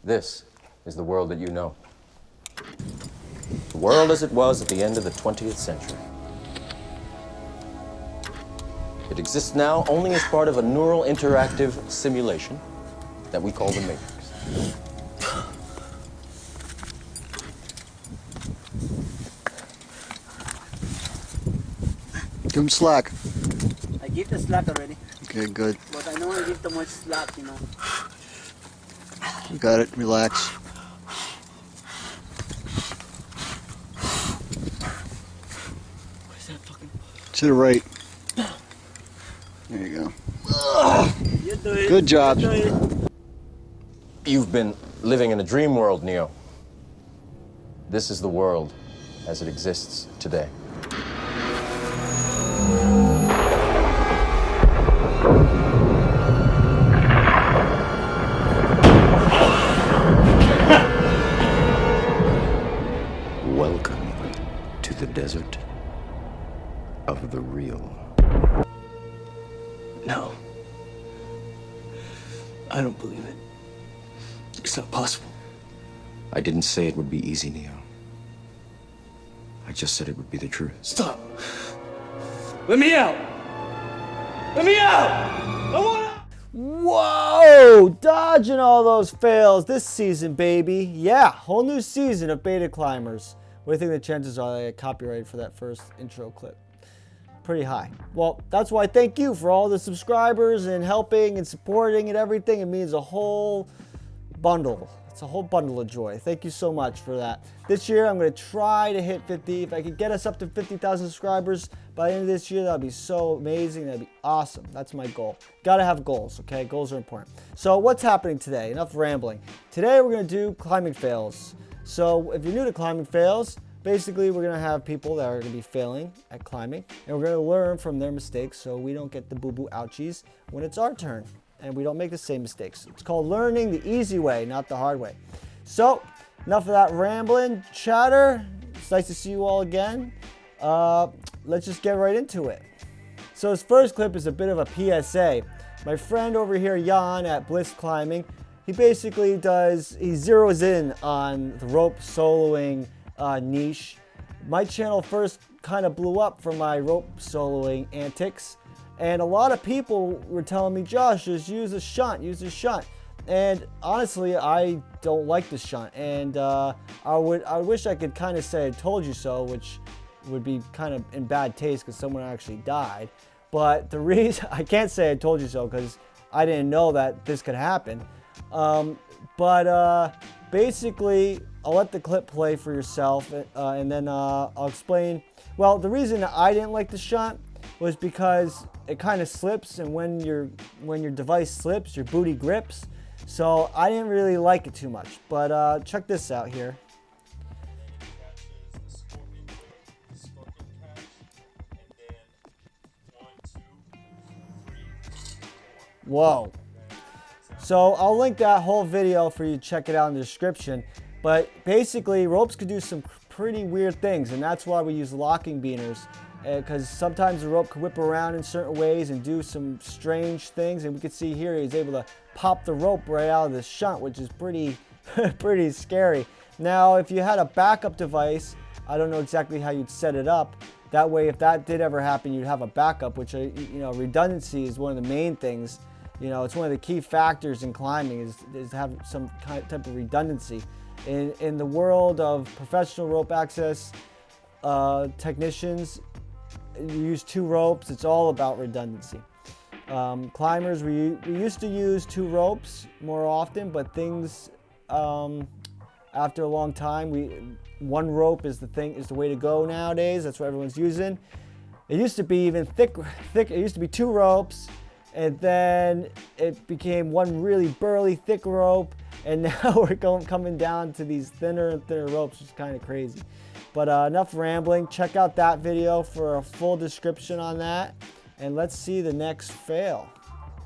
This is the world that you know. The world as it was at the end of the 20th century. It exists now only as part of a neural interactive simulation that we call the Matrix. Give him slack. I give the slack already. Okay, good. But I don't want to give too much slack, you know. You got it. Relax. What is that fucking? To the right. There you go. You do it. Good job. You do it. You've been living in a dream world, Neo. This is the world as it exists today. Welcome to the desert of the real. No. I don't believe it. It's not possible. I didn't say it would be easy, Neo. I just said it would be the truth. Stop. Let me out. Let me out. I want out. Whoa! Dodging all those fails this season, baby. Yeah, whole new season of Beta Climbers. What do you think the chances are I get copyrighted for that first intro clip? Pretty high. Well, that's why thank you for all the subscribers and helping and supporting and everything. It means a whole bundle. It's a whole bundle of joy. Thank you so much for that. This year, I'm going to try to hit 50. If I could get us up to 50,000 subscribers by the end of this year, that would be so amazing. That would be awesome. That's my goal. Got to have goals, okay? Goals are important. So what's happening today? Enough rambling. Today, we're going to do climbing fails. So if you're new to climbing fails, basically, we're going to have people that are going to be failing at climbing, and we're going to learn from their mistakes so we don't get the boo-boo ouchies when it's our turn and we don't make the same mistakes. It's called learning the easy way, not the hard way. So, enough of that rambling chatter. It's nice to see you all again. Let's just get right into it. So this first clip is a bit of a PSA. My friend over here, Yann at Bliss Climbing, he basically he zeroes in on the rope soloing niche. My channel first kind of blew up from my rope soloing antics, and a lot of people were telling me, Josh, just use a shunt, use a shunt. And honestly, I don't like the shunt, and I wish I could kind of say I told you so, which would be kind of in bad taste because someone actually died. But the reason I can't say I told you so because I didn't know that this could happen. Basically, I'll let the clip play for yourself, and then I'll explain. Well, the reason I didn't like the shunt was because it kind of slips, and when your device slips, your booty grips. So I didn't really like it too much. But check this out here. Whoa. So I'll link that whole video for you to check it out in the description. But basically, ropes could do some pretty weird things, and that's why we use locking beaners. Because sometimes the rope could whip around in certain ways and do some strange things. And we can see here he's able to pop the rope right out of the shunt, which is pretty, pretty scary. Now, if you had a backup device, I don't know exactly how you'd set it up. That way, if that did ever happen, you'd have a backup, which, redundancy is one of the main things. It's one of the key factors in climbing is to have some type of redundancy. In the world of professional rope access technicians, you use two ropes. It's all about redundancy. Climbers, we used to use two ropes more often, but things after a long time, one rope is the way to go nowadays. That's what everyone's using. It used to be even thick. It used to be two ropes, and then it became one really burly, thick rope, and now we're coming down to these thinner and thinner ropes, which is kind of crazy. But enough rambling. Check out that video for a full description on that, and let's see the next fail.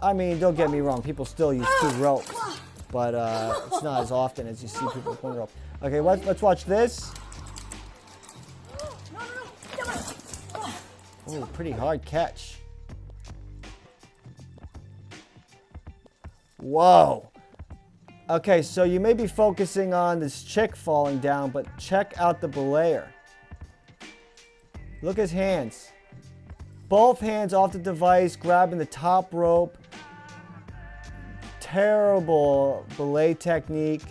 I mean, don't get me wrong, people still use two ropes, but it's not as often as you see people with one rope. Okay, let's watch this. Oh, pretty hard catch. Whoa. Okay, so you may be focusing on this chick falling down, but check out the belayer. Look at his hands. Both hands off the device, grabbing the top rope. Terrible belay technique.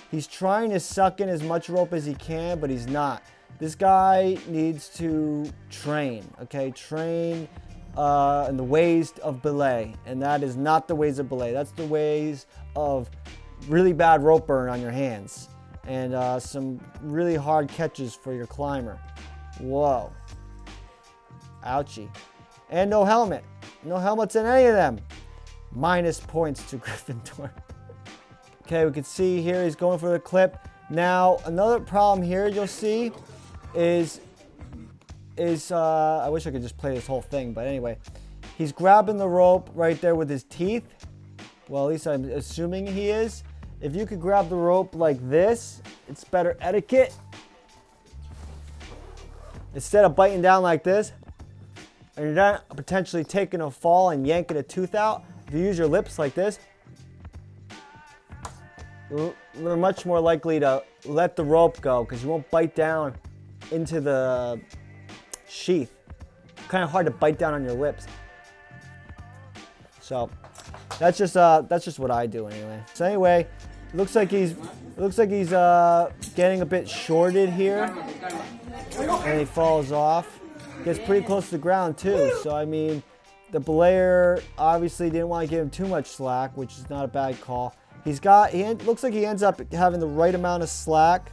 He's trying to suck in as much rope as he can, but he's not. This guy needs to train, okay? Train in the ways of belay, and that is not the ways of belay. That's the ways of really bad rope burn on your hands and some really hard catches for your climber. Whoa. Ouchie. And no helmet. No helmets in any of them. Minus points to Gryffindor. Okay, we can see here he's going for the clip. Now, another problem here you'll see is I wish I could just play this whole thing, but anyway. He's grabbing the rope right there with his teeth. Well, at least I'm assuming he is. If you could grab the rope like this, it's better etiquette. Instead of biting down like this, and you're not potentially taking a fall and yanking a tooth out, if you use your lips like this, you're much more likely to let the rope go because you won't bite down into the sheath. Kind of hard to bite down on your lips. So that's just what I do anyway. So anyway, looks like he's getting a bit shorted here, and he falls off. Gets pretty close to the ground too. So I mean, the belayer obviously didn't want to give him too much slack, which is not a bad call. Looks like he ends up having the right amount of slack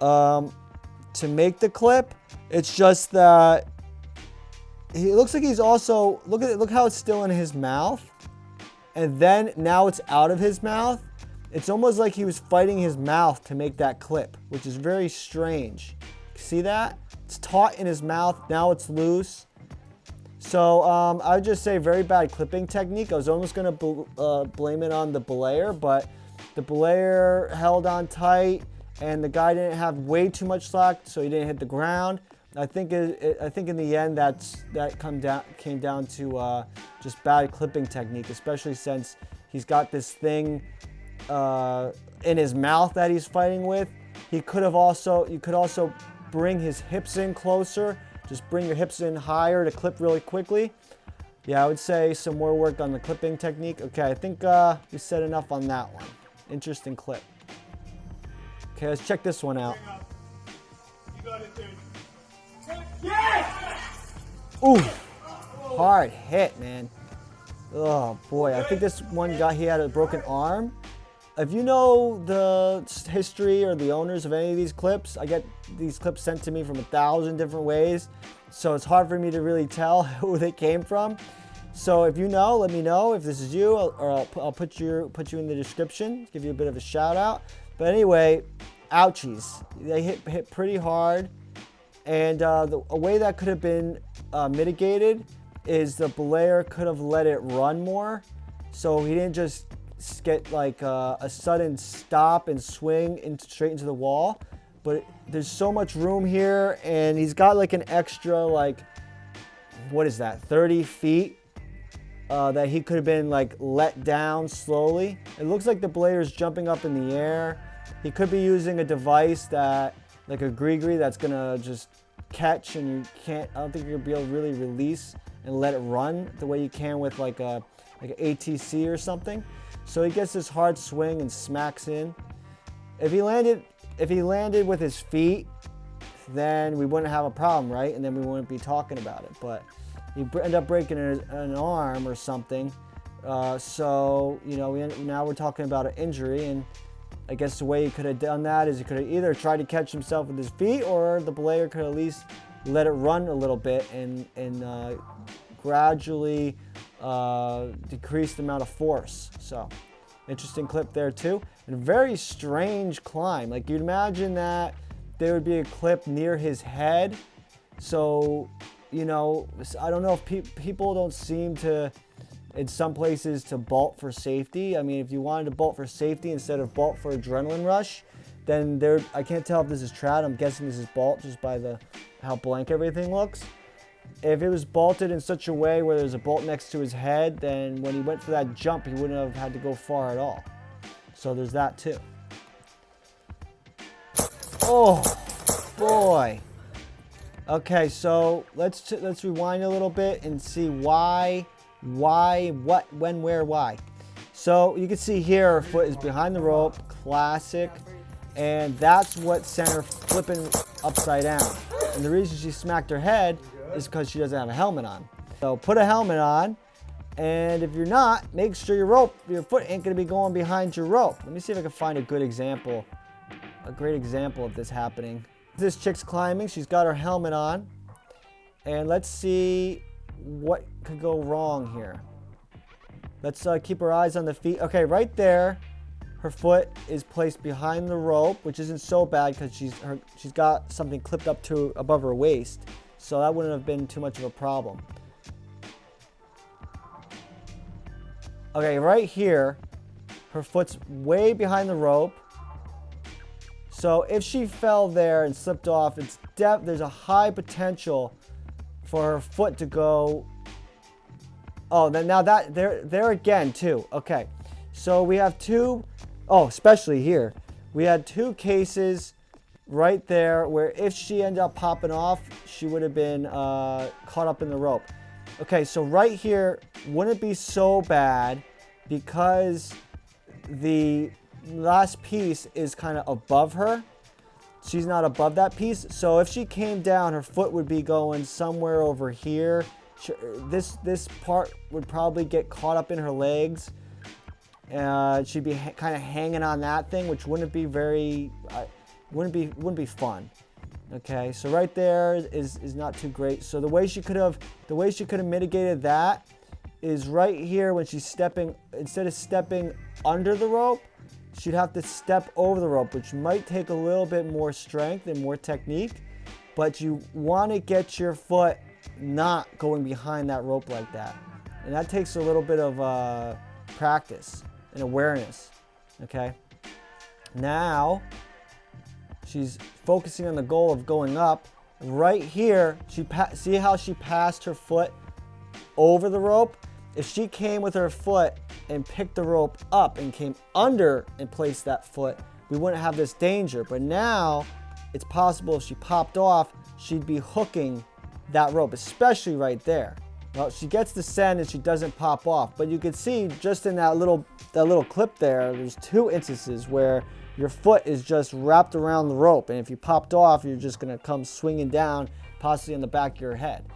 to make the clip. It's just that he looks like he's also look how it's still in his mouth, and then now it's out of his mouth. It's almost like he was fighting his mouth to make that clip, which is very strange. See that? It's taut in his mouth. Now it's loose. So I would just say very bad clipping technique. I was almost going to blame it on the belayer, but the belayer held on tight, and the guy didn't have way too much slack, so he didn't hit the ground. I think in the end that came down to just bad clipping technique, especially since he's got this thing in his mouth that he's fighting with. You could also bring his hips in closer. Just bring your hips in higher to clip really quickly. Yeah, I would say some more work on the clipping technique. Okay, I think we said enough on that one. Interesting clip. Okay, let's check this one out. Ooh, hard hit, man. Oh boy, I think this one guy, he had a broken arm. If you know the history or the owners of any of these clips, I get these clips sent to me from 1,000 different ways, so it's hard for me to really tell who they came from. So if you know, let me know if this is you, or I'll put you in the description, give you a bit of a shout out. But anyway, ouchies. They hit pretty hard, and a way that could have been mitigated is the belayer could have let it run more, so he didn't just get like a sudden stop and swing straight into the wall. But there's so much room here, and he's got like an extra, like, what is that, 30 feet that he could have been like let down slowly. It looks like the belayer's jumping up in the air. He could be using a device that, like a gree-gree, that's gonna just catch, and I don't think you're gonna be able to really release and let it run the way you can with like an ATC or something. So he gets this hard swing and smacks in. If he landed with his feet, then we wouldn't have a problem, right? And then we wouldn't be talking about it. But he end up breaking an arm or something. So you know, now we're talking about an injury, and I guess the way he could have done that is he could have either tried to catch himself with his feet, or the belayer could at least let it run a little bit and gradually decrease the amount of force. So interesting clip there too, and a very strange climb. Like, you'd imagine that there would be a clip near his head. So, you know, I don't know if people don't seem to, in some places, to bolt for safety. I mean, if you wanted to bolt for safety instead of bolt for adrenaline rush, then I can't tell if this is trad. I'm guessing this is bolt just by how blank everything looks. If it was bolted in such a way where there's a bolt next to his head, then when he went for that jump, he wouldn't have had to go far at all. So there's that too. Oh, boy. Okay, so let's rewind a little bit and see why, what, when, where, why. So you can see here her foot is behind the rope, classic, and that's what sent her flipping upside down. And the reason she smacked her head is because she doesn't have a helmet on. So put a helmet on, and if you're not, make sure your foot ain't gonna be going behind your rope. Let me see if I can find a good example, a great example of this happening. This chick's climbing, she's got her helmet on, and let's see what could go wrong here. Let's keep our eyes on the feet. Okay, right there, her foot is placed behind the rope, which isn't so bad because she's got something clipped up to above her waist, so that wouldn't have been too much of a problem. Okay, right here, her foot's way behind the rope. So if she fell there and slipped off, there's a high potential for her foot to go. Oh, then now that there again too. Okay, so we have two. Oh, especially here, we had two cases right there where if she ended up popping off, she would have been caught up in the rope. Okay, so right here wouldn't be so bad because the last piece is kind of above her. She's not above that piece. So if she came down, her foot would be going somewhere over here. This part would probably get caught up in her legs. She'd be kind of hanging on that thing, which wouldn't be very, wouldn't be fun. Okay, so right there is not too great. So the way she could have mitigated that is right here when she's stepping, instead of stepping under the rope, she'd have to step over the rope, which might take a little bit more strength and more technique, but you want to get your foot not going behind that rope like that. And that takes a little bit of practice and awareness, okay? Now, she's focusing on the goal of going up. Right here, see how she passed her foot over the rope? If she came with her foot and picked the rope up and came under and placed that foot, we wouldn't have this danger. But now, it's possible if she popped off, she'd be hooking that rope, especially right there. Well, she gets the send and she doesn't pop off. But you can see just in that little clip there's two instances where your foot is just wrapped around the rope. And if you popped off, you're just gonna come swinging down, possibly on the back of your head.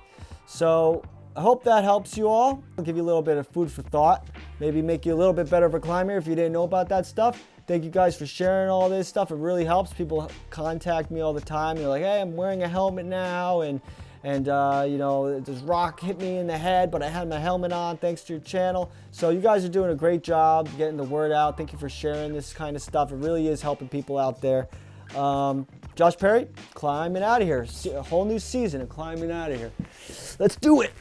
So I hope that helps you all. I'll give you a little bit of food for thought. Maybe make you a little bit better of a climber if you didn't know about that stuff. Thank you guys for sharing all this stuff. It really helps. People contact me all the time. They're like, hey, I'm wearing a helmet now, and you know, this rock hit me in the head, but I had my helmet on thanks to your channel. So you guys are doing a great job getting the word out. Thank you for sharing this kind of stuff. It really is helping people out there. Josh Perry, climbing out of here. A whole new season of climbing out of here. Let's do it.